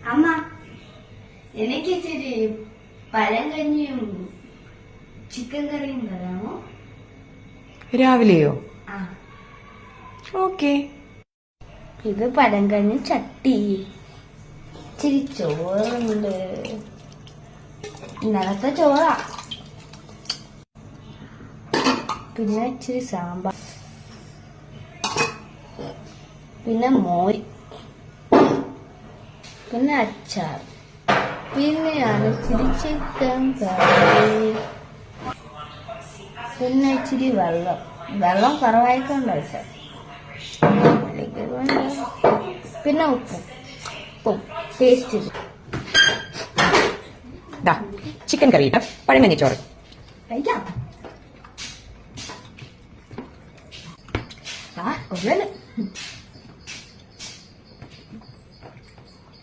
അമ്മ, എനിക്ക് ഇച്ചിരി പഴങ്കഞ്ഞിയും ചിക്കൻ കറിയും തരാമോ? രാവിലെയോ? ആ. ഓക്കെ. ഇത് പഴങ്കഞ്ഞി ചട്ടി, ഇച്ചിരി ചോറുണ്ട്. ഇന്നലത്തെ ചോറാ. പിന്നെ ഇച്ചിരി സാമ്പാർ, പിന്നെ മോര്, പിന്നെ അച്ചാർ, പിന്നെയാണ് ഇച്ചിരി ചിക്കൻ കറി, പിന്നെ ഇച്ചിരി വെള്ളം കുറവായിക്കൊണ്ടോ സാർ, പിന്നെ ഉപ്പും ടേസ്റ്റ്. ചിക്കൻ കറി പഴങ്കഞ്ഞി ചോറ്. കഴിക്കാം. കൊള്ളല്.